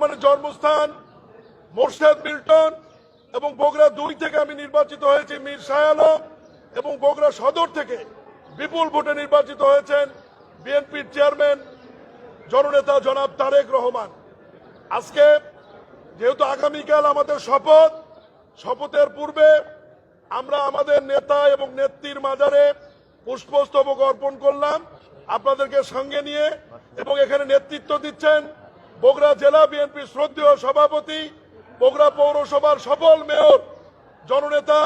মানে জন্মস্থান মোর্শেদ মিল্টন এবং বগুড়া 2 থেকে আমি নির্বাচিত হয়েছি মীর শাহ আলম এবং বগুড়া সদর থেকে বিপুল ভোটে নির্বাচিত হয়েছেন বিএনপির চেয়ারম্যান জননেতা জনাব তারেক রহমান। আজকে যেহেতু আগামীকাল আমাদের শপথের পূর্বে আমরা আমাদের নেতা এবং নেত্রীর মাজারে পুষ্পস্তবক অর্পণ করলাম আপনাদেরকে সঙ্গে নিয়ে, এবং এখানে নেতৃত্ব দিচ্ছেন বগুড়া জেলা বিএনপির শ্রদ্ধেয় সভাপতি, বগুড়া পৌরসভার সফল মেয়র জননেতা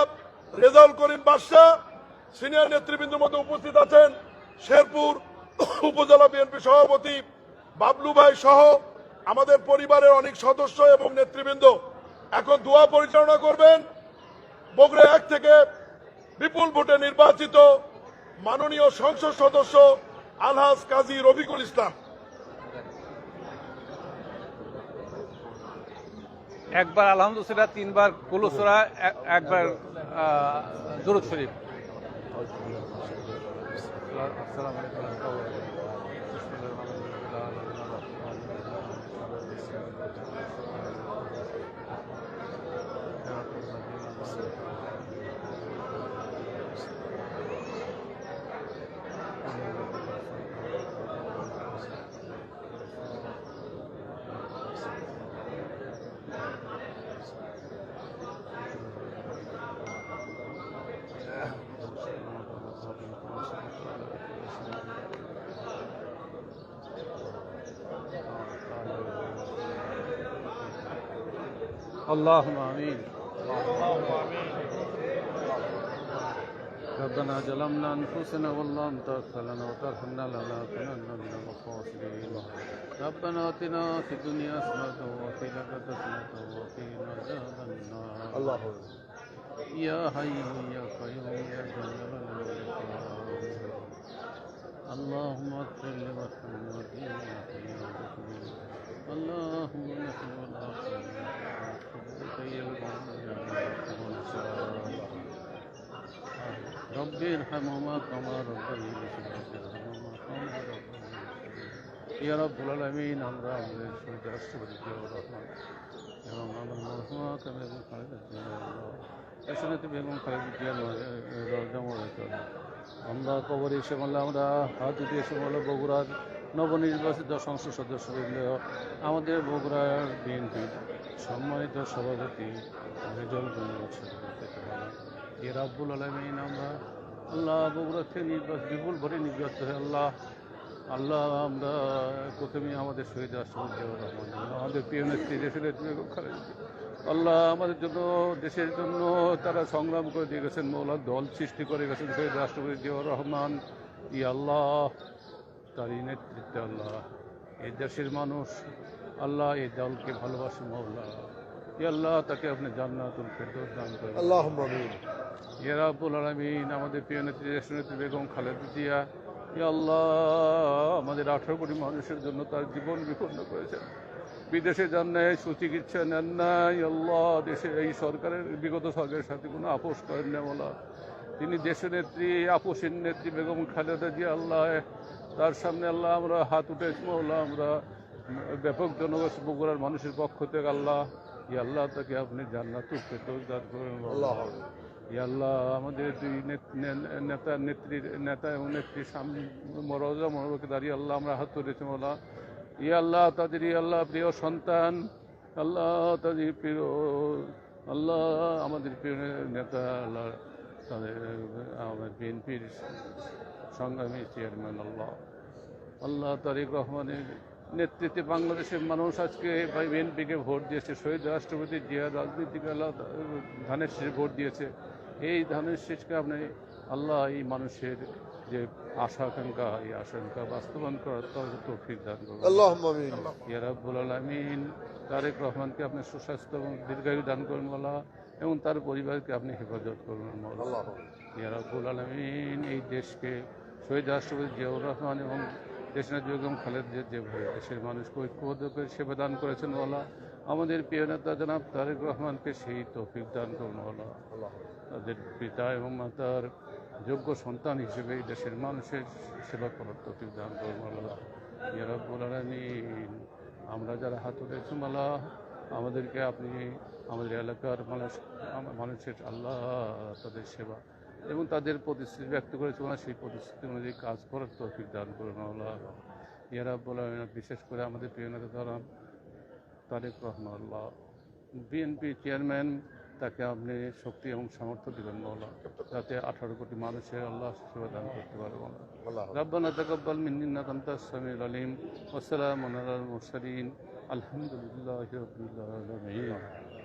রেজাউল করিম বাদশা। সিনিয়র নেতৃবৃন্দের মধ্যে উপস্থিত আছেন শেরপুর উপজেলা বিএনপি সভাপতি বাবলু ভাই সহ আমাদের পরিবারের অনেক সদস্য এবং নেতৃবৃন্দ। এখন দোয়া পরিচালনা করবেন বগুড়া 1 থেকে বিপুল ভোটে নির্বাচিত মাননীয় সংসদ সদস্য আলহাজ কাজী রফিকুল ইসলাম। একবার আলহামদুলিল্লাহ, 3 বার কুলু সূরা, একবার দুরূদ শরীফ। আসসালামু আলাইকুম। اللهم آمين. ربنا ظلمنا أنفسنا وإن لم تغفر لنا وترحمنا لنكونن من الخاسرين. ربنا آتنا في الدنيا حسنة وفي الآخرة حسنة وقنا عذاب النار. الله يا حي يا قيوم يا ذا الجلال والإكرام. اللهم اغفر لمحمد اللهم نحن والآخرين رب ارحمهما كما ربياني صغيرا. يا رب العالمين আমরা আমাদের শহীদ রাষ্ট্রপতি জিয়াউর রহমান এবং আমাদের মরহুমা বেগম খালেদা জিয়া দেশনেত্রী বেগম খালেদা জিয়ার রওজা মুবারক আমরা কবরে এসে বললে আমরা হাত দিতে এসে বললে বগুড়ার নবনির্বাচিত সংসদ সদস্যবৃন্দ, আমাদের বগুড়ার বিএনপির সম্মানিত সভাপতি রেজাউল করিম এ রাব্বুল আলামিন আমরা আল্লাহ বগুড়া থেকে বিপুল ভোটে নির্বাচিত হয়ে আল্লাহ আমরা প্রথমে আমাদের শহীদ রাষ্ট্রপতি জিয়াউর রহমান, আমাদের প্রিয় নেত্রী দেশের নেত্রী বেগম খালেদা জিয়া আল্লাহ আমাদের জন্য দেশের জন্য তারা সংগ্রাম করে দিয়ে গেছেন, মৌলা দল সৃষ্টি করে গেছেন শহীদ রাষ্ট্রপতি জিয়াউর রহমান। ই আল্লাহ তারই নেতৃত্বে আল্লাহ এই দেশের মানুষ আল্লাহ এই দলকে ভালোবাসে মৌলা। ই আল্লাহ তাকে আপনি জান্নাতুল ফেরদৌস দান করেন আল্লাহুম্মা আমিন। ইয়া রাব্বুল আলামিন আমাদের প্রিয় নেত্রী দেশনেত্রী বেগম খালেদা জিয়া ই আল্লাহ আমাদের 18 কোটি মানুষের জন্য তার জীবন বিপন্ন করেছেন, বিদেশে যান নাই, সুচিকিৎসা নেন নাই আল্লাহ, দেশে এই সরকারের বিগত সরকারের সাথে কোনো আপোষ করেন না বলা। তিনি দেশের নেত্রী আপোষের নেত্রী বেগম খালেদা জিয়া আল্লাহ তার সামনে আল্লাহ আমরা হাত উঠেছি মৌলা, আমরা ব্যাপক জনগণ বগুড়ার মানুষের পক্ষ থেকে আল্লাহ ই আল্লাহ তাকে আপনি জান্নাতুল ফেরদৌস দান করেন ই আল্লাহ। আমাদের দুই নেতা এবং নেত্রীর সামনে রওজা মুবারকে দাঁড়িয়ে আল্লাহ আমরা হাত তুলেছি মৌলা। ই আল্লাহ তাদের আল্লাহ প্রিয় সন্তান আল্লাহ তাদের প্রিয় আল্লাহ আমাদের প্রিয় নেতা আল্লাহ তাদের আমাদের বিএনপির সংগ্রামী চেয়ারম্যান আল্লাহ তারেক রহমানের নেতৃত্বে বাংলাদেশের মানুষ আজকে বিএনপিকে ভোট দিয়েছে, শহীদ রাষ্ট্রপতি জিয়া রাজনীতিক আল্লাহ ধানের শীষে ভোট দিয়েছে। এই ধানের শীষকে আপনি আল্লাহ এই মানুষের যে আশা আকাঙ্ক্ষা এই আশঙ্কা বাস্তবায়ন করার তৌফিক দান করুন আল্লাহুম্মা আমিন। ইয়া রাব্বুল আলামিন তারেক রহমানকে আপনি সুস্বাস্থ্য এবং দীর্ঘায়ু দান করুন আল্লাহ, এবং তার পরিবারকে আপনি হেফাজত করুন আল্লাহ। ইয়া রাব্বুল আলামিন এই দেশকে শহীদ রাষ্ট্রপতি জিয়াউর রহমান এবং দেশনেত্রী বেগম খালেদা জিয়া যেভাবে দেশের মানুষকে ঐক্যবদ্ধ করে সেবা দান করেছেন আল্লাহ, আমাদের প্রিয় নেতা জনাব তারেক রহমানকে সেই তৌফিক দান করুন আল্লাহ। তাদের পিতা এবং মাতার যোগ্য সন্তান হিসেবে এই দেশের মানুষের সেবা করার তৌফিক দান করুন আল্লাহ। ইয়া রাব্বুল আলামিন আমরা যারা হাত উঠেছেন আল্লাহ আমাদেরকে আপনি আমাদের এলাকার মানুষের আল্লাহ তাদের সেবা এবং তাদের প্রতিশ্রুতি ব্যক্ত করেছে ওনারা সেই প্রতিশ্রুতি অনুযায়ী কাজ করার তৌফিক দান করুন আল্লাহ। ইয়া রাব্বুল আলামিন, বিশেষ করে আমাদের প্রিয় নেতা ধরান তারেক রহমান আল্লাহ, বিএনপি চেয়ারম্যান, তাকে আপনি শক্তি এবং সামর্থ্য দিবেন মৌলা, যাতে 18 কোটি মানুষের আল্লাহ সেবা দান করতে পারে মৌলা। রব্বানা তাকাব্বাল মিন্না ইন্নাকা আনতাস সামিউল আলিম ওয়া সালামুন আলাল মুরসালিন আলহামদুলিল্লাহি রাব্বিল আলামিন।